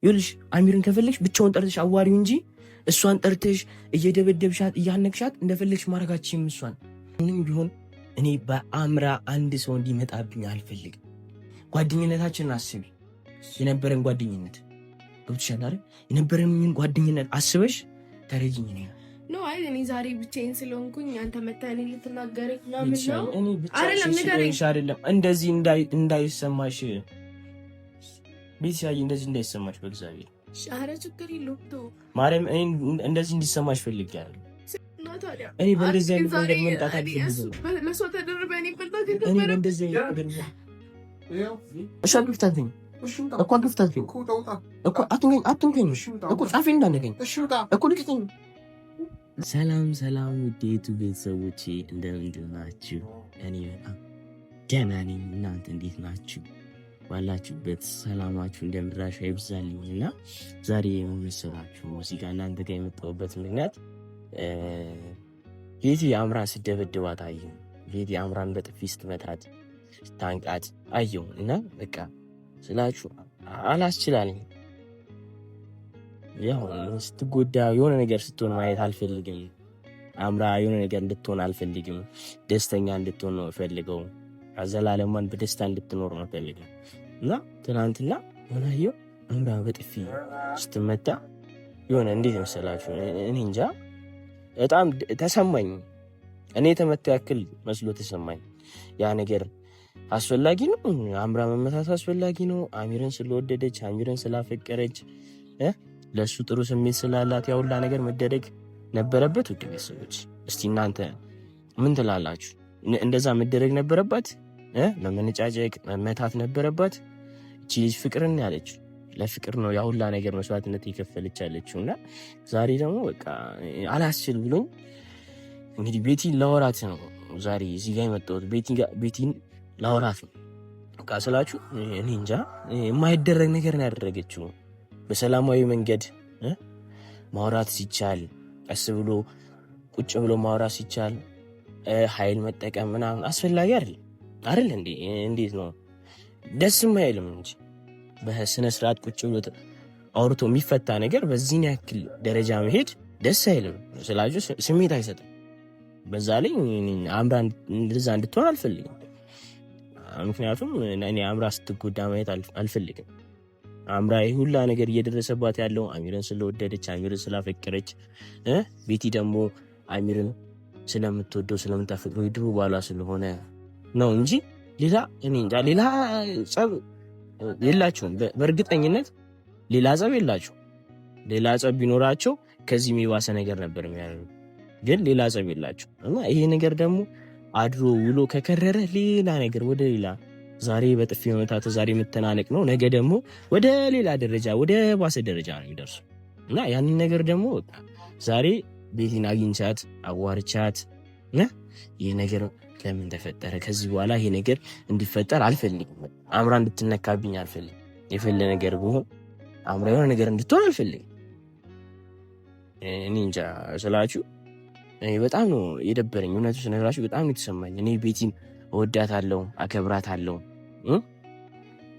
ይኸውልሽ አሚርን ከፈለግሽ ብቻውን ጠርተሽ አዋሪው እንጂ እሷን ጠርተሽ እየደበደብሻት እያነቅሻት እንደፈለግሽ ማድረጋችም እሷን ምንም ቢሆን እኔ በአምራ አንድ ሰው እንዲመጣብኝ አልፈልግም። ጓደኝነታችንን አስቢ። የነበረን ጓደኝነት ገብቶሻል አይደል? የነበረን ጓደኝነት አስበሽ ተረጅኝ ነው ነው አይ እኔ ዛሬ ብቻዬን ስለሆንኩኝ አንተ መተህ እኔ ልትናገረኝ ምናምን ነው አይደለም። እንደዚህ እንዳይሰማሽ ቤትሻዬ፣ እንደዚህ እንዳይሰማሽ በእግዚአብሔር ሻረ ችግር የለውም ማርያም፣ እኔ እንደዚህ እንዲሰማሽ ፈልጌያለሁ። እኔ በእንደዚህ አይነት ነገር መምጣት አልፈልግም። ለሷ ተደርበ እኔ በእንደዚህ አይነት ነገር እሺ፣ አግፍታትኝ እኮ አግፍታትኝ እኮ አትንከኝ እኮ ጻፊ እንዳነገኝ እኮ ልክተኝ። ሰላም ሰላም፣ ውዴቱ ቤተሰቦቼ እንደምንድን ናችሁ? እኔ በጣም ደህና ነኝ። እናንተ እንዴት ናችሁ? ባላችሁበት ሰላማችሁ እንደምድራሻ ይብዛልኝ። እና ዛሬ የምንሰራችሁ ሙዚቃ እናንተ ጋር የመጣሁበት ምክንያት ቤቲ አምራን ስደበድባት አየሁ። ቤቲ አምራን በጥፊ ስትመታት ታንቃት አየሁ። እና በቃ ስላችሁ አላስችላለኝ። ያው ስትጎዳ የሆነ ነገር ስትሆን ማየት አልፈልግም። አምራ የሆነ ነገር እንድትሆን አልፈልግም። ደስተኛ እንድትሆን ነው ፈልገው። አዘላለሟን በደስታ እንድትኖር ነው ፈልገው። እና ትናንትና ምናየው አምራ በጥፊ ስትመታ የሆነ እንዴት መሰላችሁ? እኔ እንጃ በጣም ተሰማኝ። እኔ የተመታ ያክል መስሎ ተሰማኝ። ያ ነገር አስፈላጊ ነው? አምራ መመታት አስፈላጊ ነው? አሚርን ስለወደደች አሚርን ስላፈቀረች ለሱ ጥሩ ስሜት ስላላት ያ ሁላ ነገር መደረግ ነበረበት? ውድ ቤተሰቦች እስቲ እናንተ ምን ትላላችሁ? እንደዛ መደረግ ነበረባት? መመነጫጨቅ መመታት ነበረባት? እቺ ልጅ ፍቅርን ያለች ለፍቅር ነው ያ ሁላ ነገር መስዋዕትነት የከፈለች ያለችው። እና ዛሬ ደግሞ በቃ አላስችል ብሎኝ እንግዲህ ቤቲን ላወራት ነው ዛሬ እዚህ ጋር የመጣሁት። ቤቲን ላወራት ነው በቃ ስላችሁ እኔ እንጃ የማይደረግ ነገር ነው ያደረገችው። በሰላማዊ መንገድ ማውራት ሲቻል፣ ቀስ ብሎ ቁጭ ብሎ ማውራት ሲቻል ኃይል መጠቀም ምናምን አስፈላጊ አይደል እንዴ? እንዴት ነው ደስም አይልም እንጂ በስነ ስርዓት ቁጭ ብሎ አውርቶ የሚፈታ ነገር በዚህን ያክል ደረጃ መሄድ ደስ አይልም ስላችሁ ስሜት አይሰጥም። በዛ ላይ አምራ እንደዛ እንድትሆን አልፈልግም። ምክንያቱም እኔ አምራ ስትጎዳ ማየት አልፈልግም። አምራ ሁላ ነገር እየደረሰባት ያለው አሚርን ስለወደደች አሚርን ስላፈቀረች ቤቲ ደግሞ አሚርን ስለምትወደው ስለምታፈቅረው የድሮ ባሏ ስለሆነ ነው እንጂ ሌላ እኔ እንጃ ሌላ ጸብ የላቸውም። በእርግጠኝነት ሌላ ጸብ የላቸው። ሌላ ጸብ ቢኖራቸው ከዚህ የሚባሰ ነገር ነበር የሚያደርጉት። ግን ሌላ ጸብ የላቸው እና ይሄ ነገር ደግሞ አድሮ ውሎ ከከረረ ሌላ ነገር ወደ ሌላ ዛሬ በጥፊ መመታት ዛሬ መተናነቅ ነው፣ ነገ ደግሞ ወደ ሌላ ደረጃ ወደ ባሰ ደረጃ ነው የሚደርሱ እና ያንን ነገር ደግሞ ዛሬ ቤቲን አግኝቻት አዋርቻት ይሄ ነገር ለምን ተፈጠረ? ከዚህ በኋላ ይሄ ነገር እንዲፈጠር አልፈልግም። አምራ እንድትነካብኝ አልፈልግም። የፈለ ነገር ቢሆን አምራ የሆነ ነገር እንድትሆን አልፈልግም። እኔ እንጃ ስላችሁ በጣም ነው የደበረኝ። እውነቱ ስነግራችሁ በጣም ነው የተሰማኝ። እኔ ቤቲን እወዳታለሁ፣ አከብራታለሁ።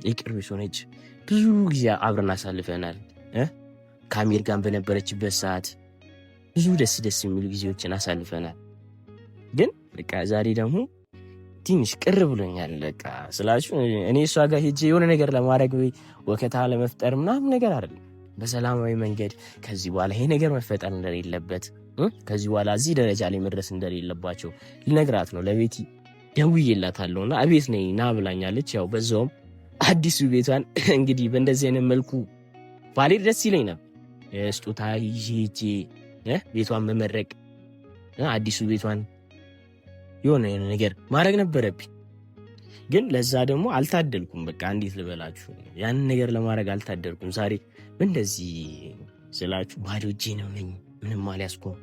የቅርብ ሰው ነች። ብዙ ጊዜ አብረን አሳልፈናል። ከአሚር ጋር በነበረችበት ሰዓት ብዙ ደስ የሚሉ ጊዜዎችን አሳልፈናል። ግን በቃ ዛሬ ደግሞ ትንሽ ቅር ብሎኛል። በቃ ስላችሁ እኔ እሷ ጋር ሄጄ የሆነ ነገር ለማድረግ ወይ ወከታ ለመፍጠር ምናምን ነገር አይደለም። በሰላማዊ መንገድ ከዚህ በኋላ ይሄ ነገር መፈጠር እንደሌለበት፣ ከዚህ በኋላ እዚህ ደረጃ ላይ መድረስ እንደሌለባቸው ልነግራት ነው። ለቤቲ ደውዬላታለሁ እና አቤት ነኝ ና ብላኛለች። ያው በዛውም አዲሱ ቤቷን እንግዲህ በእንደዚህ አይነት መልኩ ባሌድ ደስ ይለኝ ነበር። ስጦታ ይዤ ሄጄ ቤቷን መመረቅ አዲሱ ቤቷን የሆነ ነገር ማድረግ ነበረብኝ። ግን ለዛ ደግሞ አልታደልኩም። በቃ እንዴት ልበላችሁ ያንን ነገር ለማድረግ አልታደልኩም። ዛሬ እንደዚህ ስላችሁ ባዶ እጄ ነው ነኝ፣ ምንም አልያዝኩም።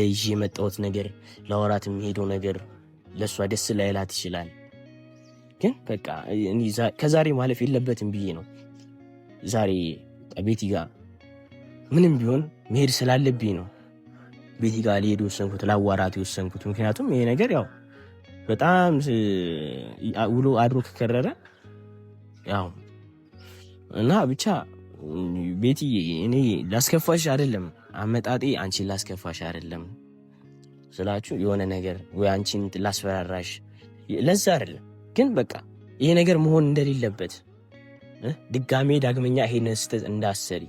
ይዤ የመጣሁት ነገር ለወራት የሚሄደው ነገር ለእሷ ደስ ላይላት ይችላል። ግን በቃ ከዛሬ ማለፍ የለበትም ብዬ ነው ዛሬ ቤቲ ጋር ምንም ቢሆን መሄድ ስላለብኝ ነው ቤቲ ጋር ሊሄድ ወሰንኩት፣ ላዋራት ወሰንኩት። ምክንያቱም ይሄ ነገር ያው በጣም ውሎ አድሮ ከከረረ ያው እና ብቻ ቤቲ እኔ ላስከፋሽ አይደለም አመጣጤ አንቺን ላስከፋሽ አይደለም ስላችሁ የሆነ ነገር ወይ አንቺን ላስፈራራሽ ለዛ አይደለም። ግን በቃ ይሄ ነገር መሆን እንደሌለበት ዳግመኛ ይሄን ስህተት እንዳሰሪ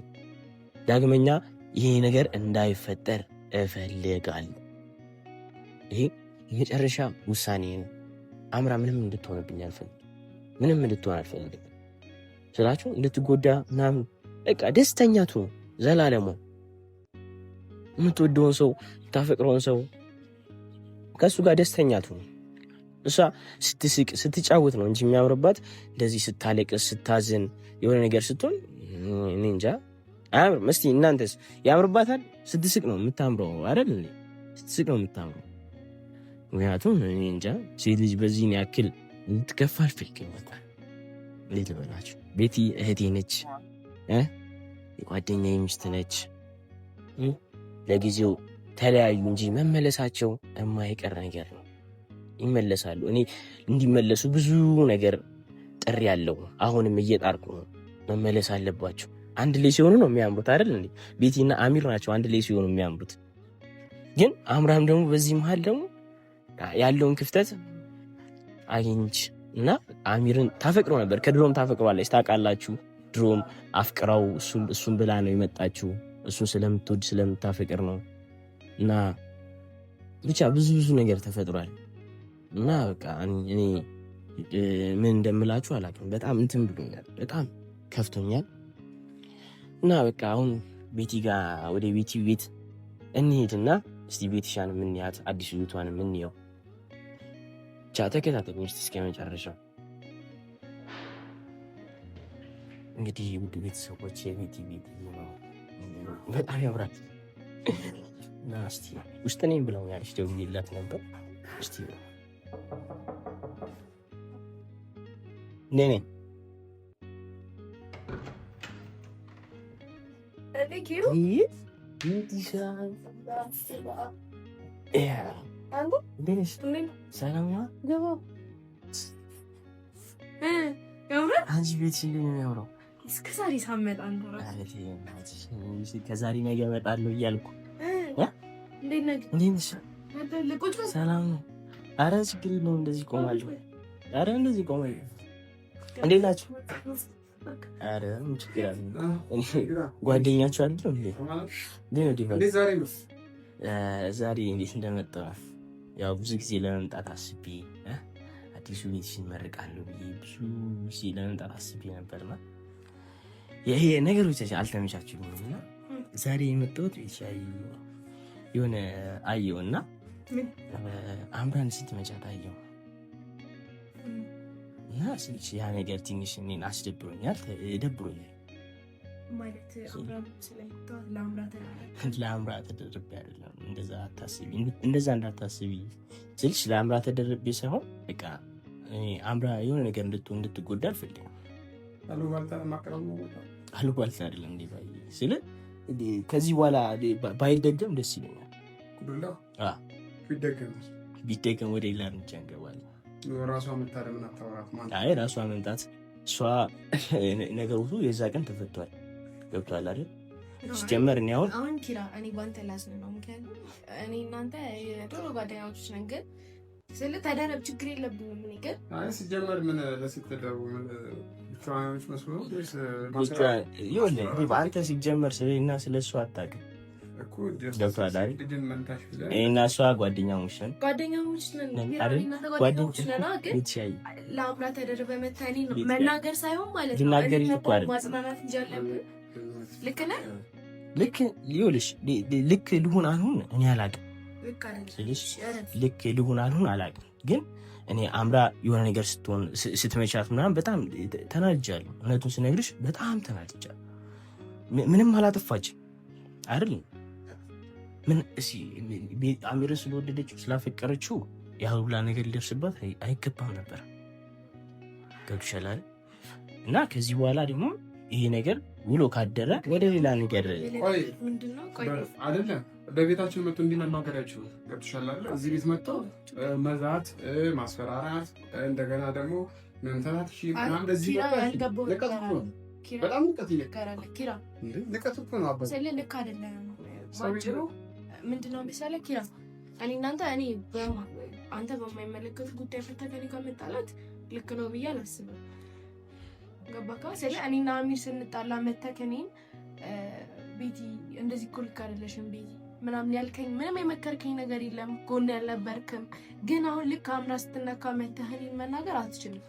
ዳግመኛ ይሄ ነገር እንዳይፈጠር እፈልጋለሁ። ይሄ የመጨረሻ ውሳኔ ነው። አምራ ምንም እንድትሆንብኝ አልፈልግም። ምንም እንድትሆን አልፈልግም ስላችሁ እንድትጎዳ ምናምን በቃ ደስተኛ ትሆን ዘላለሙ የምትወደውን ሰው የምታፈቅረውን ሰው ከእሱ ጋር ደስተኛ ትሆን። እሷ ስትስቅ ስትጫወት ነው እንጂ የሚያምርባት እንደዚህ ስታለቅስ ስታዝን የሆነ ነገር ስትሆን እኔ እንጃ አያምርም። እስቲ እናንተስ ያምርባታል? ስትስቅ ነው የምታምረው አይደል? ስትስቅ ነው የምታምረው። ምክንያቱም እኔ እንጃ ሴት ልጅ በዚህን ያክል ልትከፋ አልፈልግም። እንዴት ልበላችሁ፣ ቤቲ እህቴ ነች፣ የጓደኛዬ ሚስት ነች። ለጊዜው ተለያዩ እንጂ መመለሳቸው የማይቀር ነገር ነው። ይመለሳሉ። እኔ እንዲመለሱ ብዙ ነገር ጥሪ ያለው አሁንም እየጣርኩ ነው። መመለስ አለባቸው። አንድ ላይ ሲሆኑ ነው የሚያምሩት አይደል እንዴ? ቤቲና አሚር ናቸው አንድ ላይ ሲሆኑ የሚያምሩት። ግን አምራም ደግሞ በዚህ መሀል ደግሞ ያለውን ክፍተት አግኝች እና አሚርን ታፈቅረው ነበር። ከድሮም ታፈቅረዋለች ታውቃላችሁ። ድሮም አፍቅራው እሱን ብላ ነው የመጣችው። እሱን ስለምትወድ ስለምታፈቅር ነው። እና ብቻ ብዙ ነገር ተፈጥሯል። እና በቃ እኔ ምን እንደምላችሁ አላውቅም። በጣም እንትን ብሎኛል፣ በጣም ከፍቶኛል። እና በቃ አሁን ቤቲ ጋር ወደ ቤቲ ቤት እንሄድና እስቲ ቤትሻን የምንያት አዲሱ ቤቷን የምንየው ብቻ ተከታተል እስከ መጨረሻው። እንግዲህ ውድ ቤተሰቦች የቤቲ ቤት በጣም ያምራል። እና እስቲ ውስጥ ነኝ ብለውኛል። ደውዬላት ነበር። እስቲ ነኝ አንቺ ቤት የሚያምረው እስከዛሬ ሳመጣ ከዛሬ ነገ እመጣለሁ እያልኩ ሰላም ነው። አረ ችግር የለውም። እንደዚህ ቆማለሁ። አረ እንደዚህ ቆማለሁ። እንዴት ናችሁ? አረ ምን ችግር አለ? ጓደኛችሁ አይደል እንዴ? ዛሬ እንዴት እንደመጣ ያው ብዙ ጊዜ ለመምጣት አስቤ አዲሱ ቤትሽን መርቃለሁ ብዬ ብዙ ጊዜ ለመምጣት አስቤ ነበርና ይሄ ነገሮች አልተመቻችሁም እና ዛሬ የመጣሁት ቤትሻይ የሆነ አየውና አምራን ስትመጫት አየው እና ያ ነገር ትንሽ እኔን አስደብሮኛል፣ ደብሮኛል። ማለት ለአምራ ተደርቤ አይደለም። እንደዛ አታስቢ፣ እንደዛ እንዳታስቢ ስልሽ ለአምራ ተደርቤ ሳይሆን በቃ አምራ የሆነ ነገር እንድትጎዳ አልፈልግም። አሉባልታ አይደለም እንዴ ባይ ስለ ከዚህ በኋላ ባይደገም ደስ ይለኛል። ቢደገም ወደ ሌላ እርምጃ እንገባለን። ራሷ መምጣት እሷ ነገር ሁሉ የዛ ቀን ተፈቷል። ገብቷል አይደል? ሲጀመር እኔ አሁን ኪራ እኔ ባንተ ላዝን ነው። ምክንያቱም እኔ እናንተ ጥሩ ጓደኛሞች ነን፣ ግን ስለ ተደረብ ችግር የለብንም። ምን ይገር ሲጀመር ምን ለሲተደቡ ምን ትራንስ መስሎ በአንተ ሲጀመር ስለና ስለሱ አታውቅም እኮ ገብቷል አይደል? እና እሷ ጓደኛሞች ነን ለአምራ ተደርበ መታኒ ነው መናገር ሳይሆን ማለት ነው ማጽናናት እንጂ አለብን። ልክ ነህ። ልክ ልሁን አልሁን እኔ አላውቅም። ልክ ልሁን አልሁን አላውቅም። ግን እኔ አምራ የሆነ ነገር ስትሆን ስትመቻት ምናምን በጣም ተናድጃለሁ። እውነቱን ስነግርሽ በጣም ተናድጃለሁ። ምንም አላጠፋችም አይደል? ምን አሚርን ስለወደደችው ስላፈቀረችው ያው ሁላ ነገር ሊደርስባት አይገባም ነበር። ገብቶሻል አይደል? እና ከዚህ በኋላ ደግሞ ይሄ ነገር ውሎ ካደረ ወደ ሌላ ነገር አይደለም በቤታችን መጥቶ እንዲናገራችሁ ገብቶሻል አይደል? እዚህ ቤት መጥቶ መዛት፣ ማስፈራራት እንደገና ደግሞ መንተራት ምናምን እንደዚህ በጣም ንቀት ይለካራል። ኪራ ንቀት እኮ ነው አባቴ። ስለ ልክ አይደለም ባጭሩ ምንድነው መሰለህ ኪራ እኔ እናንተ አንተ በማይመለከቱ ጉዳይ ፈተከኝ ከመጣላት ልክ ነው ብዬ አላስብም። ገባካ? ስለ እኔና አሚር ስንጣላ መተከኔን ቤቲ እንደዚህ እኮ ልክ አይደለሽም ቤቲ ምናምን ያልከኝ ምንም የመከርከኝ ነገር የለም። ጎን ያልነበርክም። ግን አሁን ልክ አምራ ስትነካ መተህኔን መናገር አትችልም።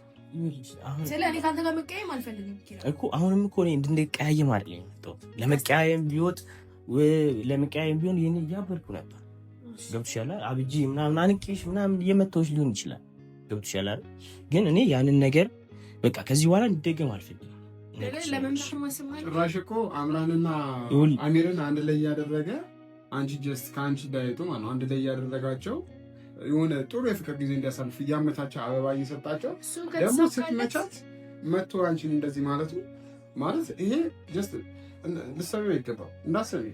ስለ እኔ ካንተ ጋር መቀያየም አልፈልግም እኮ አሁንም እኮ እኔ እንድንቀያየም አይደለም የመጣሁት። ለመቀያየም ቢሆን ይሄን እያበልኩ ነበር። ገብቶሻል? አብጂ ምናምን አንቄሽ ምናምን እየመታሁሽ ሊሆን ይችላል። ገብቶሻል? ግን እኔ ያንን ነገር በቃ ከዚህ በኋላ እንደገም አልፈልግም። ጭራሽ እኮ አምራንና አሚርን አንድ ላይ እያደረገ አንቺ ጀስት ከአንቺ ዳይቶ ማለት ነው አንድ ላይ እያደረጋቸው የሆነ ጥሩ የፍቅር ጊዜ እንዲያሳልፍ እያመቻቸው አበባ እየሰጣቸው ደግሞ ስትመቻት መቶ አንቺን እንደዚህ ማለቱ ማለት ይሄ ጀስት ልትሰሚው አይገባም። እንዳትሰሚ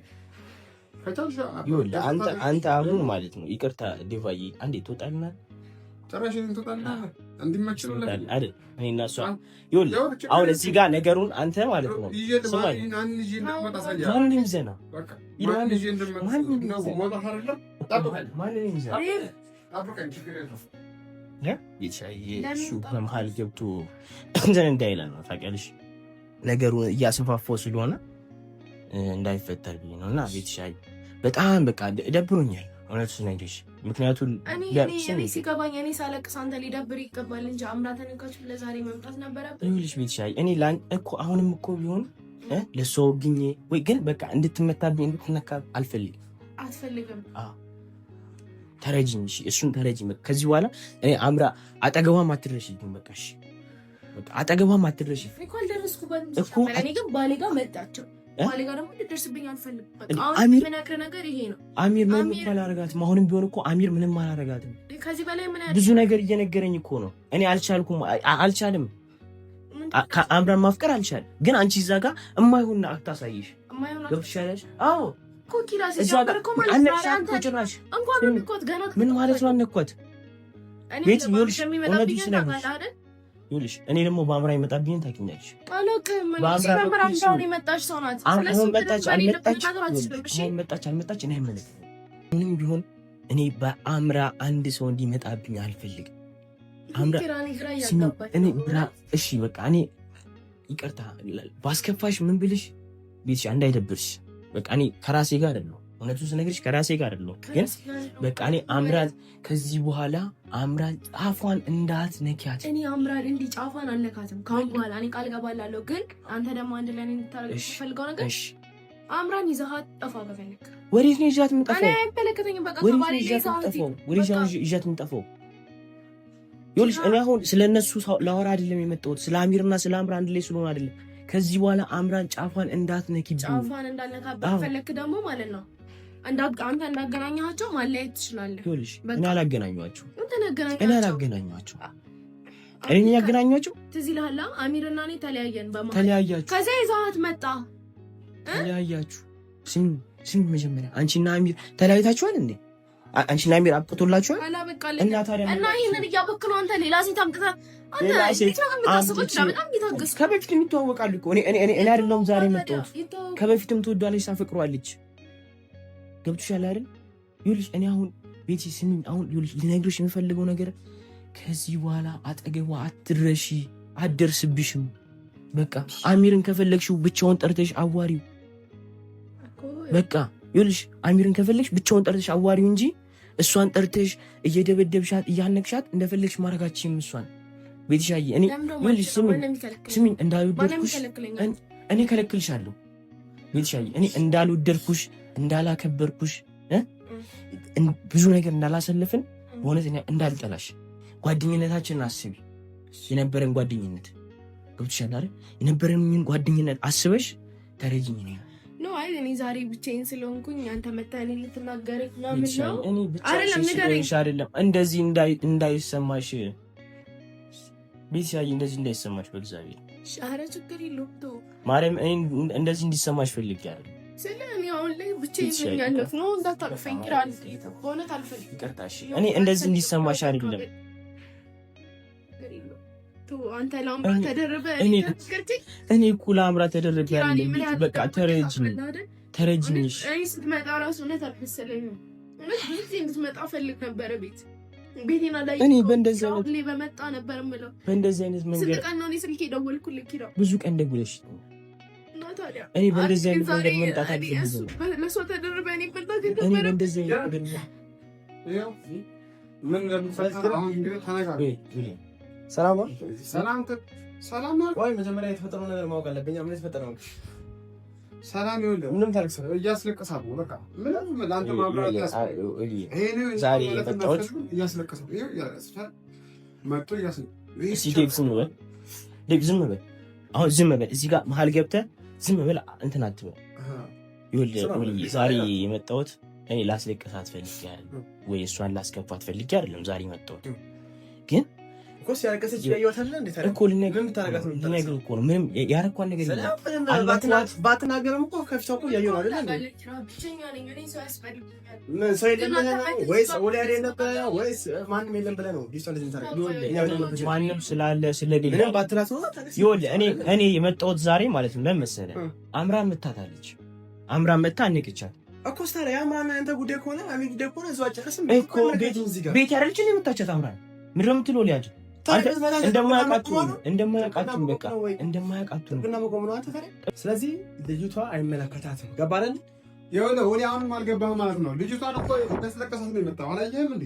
ከቻልሽ አንተ አሁን ማለት ነው ይቅርታ ዲቫይ አንዴ ትወጣልናል። ጭራሽ ትወጣልናል እንዲመችልህ አይደል? እኔና እሷ ይኸውልህ አሁን እዚህ ጋር ነገሩን አንተ ማለት ነው ስማኝ ማንንም ዘና በመሀል ገብቶ እንትን እንዳይለን ነው ታውቂያለሽ። ነገሩን እያሰፋፋው ስለሆነ እንዳይፈጠር ብዬ ነው። እና ቤትሻይ በጣም በቃ ደብሮኛል እውነቱ ስነግርሽ። ምክንያቱም እኔ ሲገባኝ እኔ ሳለቅስ አንተ ሊደብር ይገባል እንጂ አምራ ተነካችሁ ለዛሬ መምጣት ነበረብን። ይኸውልሽ ቤትሻይ እኔ እኮ አሁንም እኮ ቢሆን ለእሷ ወግኜ ወይ ግን በቃ እንድትመታብኝ እንድትነካ አትፈልግም። ተረጂኝ፣ እሱን ተረጂኝ። ከዚህ በኋላ እኔ አምራ አጠገቧም አትድረሽብኝ። በቃ እሺ፣ በቃ አጠገቧም አትድረሽ እኮ አልደረስኩበትም እኮ እኔ ግን ባሌ ጋር መጣቸው። ባሌ ጋር ደግሞ ልደርስብኝ አልፈልግም። በቃ አሁን የምነግርህ ነገር ይሄ ነው። አሚር ምንም አላረጋትም። አሁንም ቢሆን እኮ አሚር ምንም አላረጋትም። ከዚህ በላይ ምን ብዙ ነገር እየነገረኝ እኮ ነው። እኔ አልቻልም። አምራን ማፍቀር አልቻልም። ግን አንቺ እዛ ጋር እማይሆን አታሳይሽ። ገብቶሻል? አዎ ምን ማለት ነው? አነኳት ቤት ይኸውልሽ፣ እኔ ደግሞ በአምራ ይመጣብኝ ታውቂኛለሽ። አልመጣች እኔ አይመለከትም። ምንም ቢሆን እኔ በአምራ አንድ ሰው እንዲመጣብኝ አልፈልግም። እሺ በቃ እኔ ይቅርታ ባስከፋሽ ምን ብልሽ ቤትሽ እንዳይደብርሽ በቃ እኔ ከራሴ ጋር አይደለሁ። እውነቱን ስነግርሽ ከራሴ ጋር አይደለሁ። ግን በቃ እኔ አምራን ከዚህ በኋላ አምራን ጫፏን እንዳትነኪያት። እኔ አምራን እንዲህ ጫፏን አልነካትም ካሁን በኋላ እኔ ቃል ገባላለሁ። ግን አንተ ደግሞ አንድ ላይ እንድታረግ ፈልገው ነገር አምራን ይዘሃት ጠፋ። ከፈለክ ወዴት ነው ይዣት የምጠፋው? እኔ አይመለከተኝም። በቃ ከባሌ ላይ ይዣት የምጠፋው ይኸውልሽ፣ እኔ አሁን ስለነሱ ላወራ አይደለም የመጣሁት፣ ስለ አሚርና ስለ አምራ አንድ ላይ ስለሆነ አይደለም። ከዚህ በኋላ አምራን ጫፏን እንዳትነኪብኝ። ጫፏን እንዳልነካበት ፈለክ ደግሞ ማለት ነው አንተ እንዳገናኛቸው ማለያየት ትችላለህ። ይኸውልሽ እኔ አላገናኟቸው። እኔ ያገናኟቸው ትዝ ይልሃል? አሚርና እኔ ተለያየን። ተለያያችሁ። ከዛ ይዘሃት መጣ። ተለያያችሁ። ስሚ መጀመሪያ አንቺና አሚር ተለያይታችኋል እንዴ? አንቺና አሚር አብቅቶላችኋል? እና ታዲያ እና ይሄንን እያበክነው አንተ ሌላ ሴት አምጥተህ ከበፊት የሚተዋወቃሉ እኮ እኔ አይደለሁም ዛሬ መጣሁት። ከበፊትም ትወዷለች፣ ታፈቅሯለች። ገብቶሻል አይደል? ይኸውልሽ እኔ አሁን ቤቲ ስሚኝ፣ አሁን ይኸውልሽ ልነግርሽ የምፈልገው ነገር ከዚህ በኋላ አጠገቧ አትድረሺ፣ አትደርስብሽም። በቃ አሚርን ከፈለግሽው ብቻውን ጠርተሽ አዋሪው። በቃ ይኸውልሽ አሚርን ከፈለግሽ ብቻውን ጠርተሽ አዋሪው እንጂ እሷን ጠርተሽ እየደበደብሻት እያነቅሻት እንደፈለግሽ ማድረጋችም እሷን ቤትሻዬ እኔ ይኸውልሽ ስሚኝ እንዳልወደድኩሽ እኔ ከለክልሻለሁ። ቤትሻዬ እኔ እንዳልወደድኩሽ እንዳላከበርኩሽ ብዙ ነገር እንዳላሰለፍን በእውነት እንዳልጠላሽ ጓደኝነታችንን አስቢ። የነበረን ጓደኝነት ገብቶሻል አይደል? የነበረን ጓደኝነት አስበሽ ተረጅኝ ነው። አይ እኔ ዛሬ ብቻዬን ስለሆንኩኝ አንተ መታኔ ልትናገር ምናምን ነው አይደለም። እንደዚህ እንዳይሰማሽ ቤትሻዬ፣ እንደዚህ እንዳይሰማሽ በእግዚአብሔር። ኧረ ችግር የለውም ተው ማርያም፣ እኔ እንደዚህ እንዲሰማሽ ፈልጌ አይደለም። ስለኔ አሁን ላይ ብቻዬን ያለፍ ነው እንዳታቅፈኝ ይራል በእውነት አልፈልግም። ይቅርታ እሺ። እኔ እንደዚህ እንዲሰማሽ አይደለም። አንተ ላምራ ተደረበ እኔ እኮ ላምራ ተደረበ ያለ በቃ ተረጅኝሽ እኔ ስትመጣ ራሱ እውነት አልመሰለኝም። እውነት ብዙ ጊዜ እንድትመጣ ፈልግ ነበረ ቤቴና ላይ እኔ በእንደዚህ አይነት በመጣ ነበር የምለው። በእንደዚህ አይነት መንገድ ስልክ ነው እኔ ስልኬ ደወልኩልህ ኪራ ብዙ ቀን ደውለሽ እኔ በእንደዚህ አይነት መንገድ መምጣት አልፈልግም። ለሷ ተደረበ እኔ በእንደዚህ አይነት መንገድ ምን ለምፈልግ አሁን እንግዲህ ተነጋገር። ሰላም ነው። ቆይ መጀመሪያ የተፈጠረው ነገር ማወቅ አለብኝ። ምን የተፈጠረው ነው? ሰላም ይኸውልህ፣ ምንም ታልክሰ እያስለቀሳት ነው። በቃ ምንም ለአንተ ማብራት ዛሬ የመጣሁት እያስለቀሳት ነው። መጥቶ ዝም በል አሁን ዝም በል። እዚህ ጋር መሀል ገብተህ ዝም በል እንትን አትበል። ይኸውልህ ዛሬ የመጣሁት እኔ ላስለቀሳት ፈልጌ አይደለም ወይ እሷን ላስከፋት ፈልጌ አይደለም ዛሬ የመጣሁት ግን እኮ ሲያለቀሰች ያየዋት አይደል እንዴ? ታዲያ እኮ ልነግርህ እኮ ነው። ምንም ያረኳት ነገር የለም። ባትናገርም እኮ ከፊቷ እኮ ያየው አይደል እንዴ? ምን ሰው የለም ብለህ ነው ወይስ ወዲያ ነበር ወይስ ማንም የለም ብለህ ነው? ዲስታንስ እንታረቅ ማንም ስላለ ስለሌለ ምንም ባትላት ነው። ይኸውልህ እኔ የመጣሁት ዛሬ ማለት ነው ለመሰለህ አምራን መታታለች። አምራን መታ አንቅቻት እኮ ታዲያ አምራን አንተ ጉዳይ ከሆነ አሚ ጉዳይ ከሆነ እዛው አጨረስም እኮ ቤት ያረልች ነው የመታቻት አምራን ምንድን ነው የምትለው ሊያጅ እንደማያውቃቱም በቃ እንደማያውቃቱም እና መቆም ነው አትፈረ። ስለዚህ ልጅቷ አይመለከታትም። ገባለን? ይኸውልህ ወዲያ አሁንም አልገባህም ማለት ነው። ልጅቷን እኮ በስለቀሳት ነው የመጣው። አላየህም እንዴ?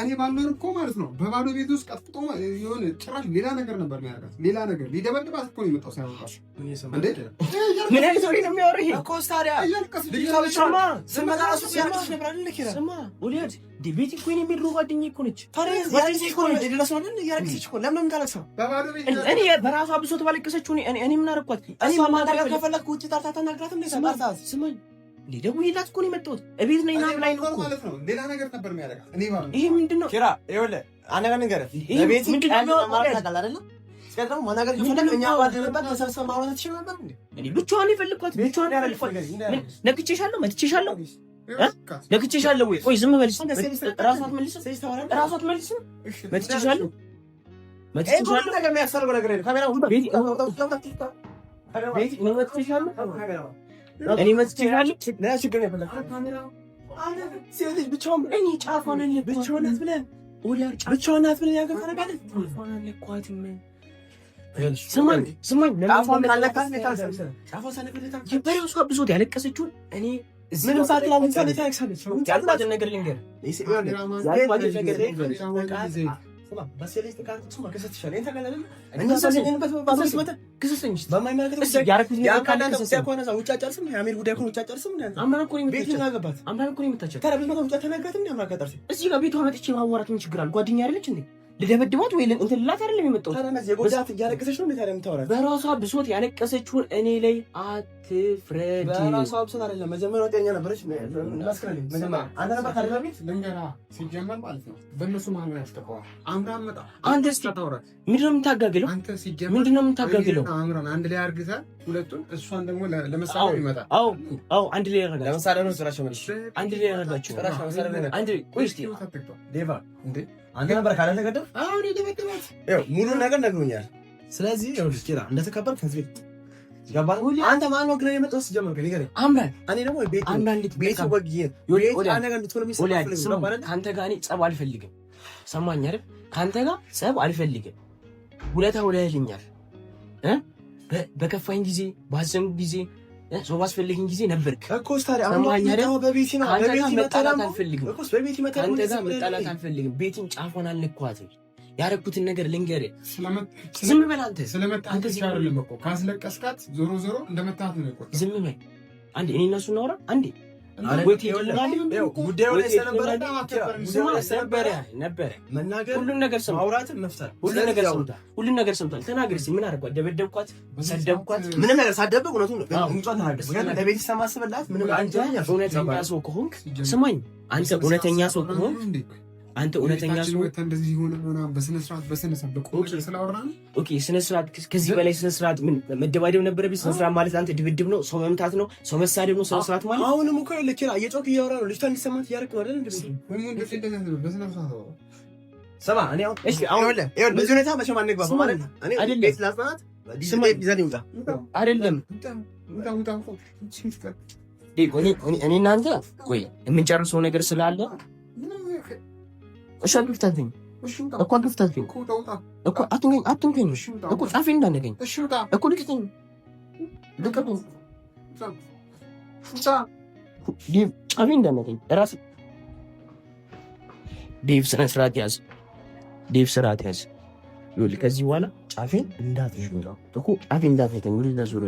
እኔ ባልኖር እኮ ማለት ነው በባዶ ቤት ውስጥ ቀጥቅጦ የሆነ ጭራሽ ሌላ ነገር ነበር የሚያደርጋት። ሌላ ነገር ሊደበድባት እኮ ነው የመጣው ሳይወጣሽ እንዴ? ምን አይነት ሰው ነው የሚያወራው? ይሄ እኮ ታዲያ ልጅቷ ብቻማ ስመጣ እሱ ሲያልቅስ ነበር አይደል? ኪራ ስማ ወዲያድ ቤት እኮ ነው የሚድሩ ጓደኛዬ እኮ ነች። ታዲያ ጓደኛዬ እኮ ነው ድረስ ነው እንዴ? ያለቅሰች እኮ ለምን ታለቅሰው? በባዶ ቤት እኔ በራሷ ብሶት ባለቀሰችው እኔ ምን አደረኳት? እኔ ማናገር ከፈለኩ ውጪ ጠርታ ተናግራት እንዴ? ሰማርታት ስማኝ ደውዬላት እኮ ነው የመጣሁት። እቤት ነኝ ናም ላይ ነው እኮ ማለት ነው። ሌላ ነገር ነበር የሚያደርጋት። እኔ ማለት ይሄ ምንድነው? ኪራ ይኸውልህ አነጋ ነገር ለቤት ምንድነው ማለት አይደል? ስለዚህ ማናገር ከፈለክ እኛ ባደረበት ተሰብሰብ ማውራት ትችል ነበር እንዴ? እኔ ብቻዋን ይፈልኳት ብቻዋን ያፈልኳት። ነክቼሻለሁ መትቼሻለሁ ነክቼሻለሁ ወይ? ቆይ ዝም በል። ራሷ አትመልስም። መትቼሻለሁ ነገር የሚያስፈልገው ነገር የለም። ካሜራው ቤት ነው መትቼሻለሁ እኔ መጥቼሻለሁ። ለያ ችግር ነው የፈለከው ካሜራው አንተ ሴት ልጅ ብቻውን እኔ ጫፋውን እኔ ብቻውን ናት ብለን ወዲያር ብቻውን ናት ብለን ያገፈረጋለ ሆነ ለኳትም ስማኝ ጫፋውን ካለካስ ጫፋውን ሳነከለታ የበሬው እሷ ብሶት ያለቀሰችውን እኔ ምንም ሳትላም እንትን ታክሳለች ያልኳት ነገር ልንገር ያልኳት ነገር ልንገር በሴሌስት ካርት ሱማ ከሰትሻለ እንተ ካለ ልደበድባት ወይ እንትን ልላት አይደለም የመጣሁት። የጎዳት እያለቀሰች ነው እንዴ? ታዲያ የምታወራት በራሷ ብሶት ያለቀሰችውን እኔ ላይ አትፍረድ። በራሷ ብሶት አይደለም። መጀመሪያ ወጤኛ ነበረች። መስከረም መጀመሪያ አንተ ነበር ታዲያ ቤት ልንገራ ሲጀመር ማለት ነው በእነሱ ማን ያስቀባዋል? አምራን መጣ አንተ እስኪ ታወራት ምንድን ነው የምታጋግለው? አንተ ሲጀመር ምንድን ነው የምታጋግለው? አምራን አንድ ላይ አርግተህ ሁለቱን እሷን ደግሞ ለመሳደብ ይመጣል። አዎ አንድ ላይ ያረጋችሁ ለመሳደብ ነው ስራቸው። አንድ ላይ ያረጋችሁ አንድ ቆይ እስኪ ዴቫ እንዴ አንተ ነበር ካለ ተገደብ አሁን የደበደባት ይኸው ሙሉ ነገር ነግሮኛል። ስለዚህ ይኸው ኪራ እንደተከበር ከዚህ ቤት ገባህ? አንተ ማን ነው ግን የመጣው ሲጀመር ግን ይገርም አምራን እኔ ደግሞ ቤት ወግዬ ነገር እንድትሆን ከአንተ ጋር እኔ ጸብ አልፈልግም። ሰማኝ አይደል? ከአንተ ጋር ጸብ አልፈልግም። ውለታ ውለህልኛል። በከፋኝ ጊዜ ባዘንኩ ጊዜ ሰው ባስፈልግኝ ጊዜ ነበርክ እኮ ታዲያ አሁን በቤት ነው መጣላት አልፈልግም። ከአንተ ጋር መጣላት አልፈልግም። ቤትን ጫፏን አልነኳትም። ያረኩትን ነገር ልንገርህ። ዝም በል አንተ። ስለመጣት ይቻላል እኮ ካስለቀስካት ዞሮ እንደመታት ነው እኮ። ዝም በል አንዴ። እኔ እና እሱ እናውራ አንዴ። ጉዳዩ ላይ ስለነበረ ነበረ መናገር ሁሉን ነገር ሰምቷል። ማውራትን መፍጠር ሁሉን ነገር ሰምቷል። ተናገር እስኪ። ምን አደረኳት? ደበደብኳት? ሰደብኳት? ምንም ነገር ሳትደብቅ እውነቱን ነው። ለቤት ሰማስበላት ምንም እውነተኛ ሰው ከሆንክ ስማኝ። አንተ እውነተኛ ሰው ከሆንክ አንተ እውነተኛ ሰው እንደዚህ ሆነ ምናምን በስነ ስርዓት በቁም ስለአወራን ኦኬ። ስነ ስርዓት ከዚህ በላይ ስነ ስርዓት ምን መደባደብ ነበረብኝ? ስነ ስርዓት ማለት አንተ ድብድብ ነው፣ ሰው መምታት ነው፣ ሰው መሳደብ ነው ስነ ስርዓት ማለት። አሁንም እኮ ልክ እየጮክ እያወራ ነው። ልጅቷ እንዲሰማት እያደረክ ነው አይደል? በስነ ስርዓት ስማ እኔ እሺ አሁን በዚህ ሁኔታ መቼም አንግባባ ማለት ነው። እኔ ቤት ላስናት አይደለም እኔ እናንተ ቆይ የምንጨርሰው ነገር ስላለ እሺ አትፍታትኝ እኮ አትፍታትኝ እኮ አትንከኝ እኮ ጫፌ እንዳነገኝ እኮ ልቀቀኝ ጫፌ እንዳነገኝ እራስ ዴቭ ስነ ስርዓት ያዝ ዴቭ ስርዓት ያዝ ይኸውልህ ከዚህ በኋላ ጫፌን እንዳትነካኝ እኮ ጫፌን እንዳትነካኝ ወደ እዛ ዞር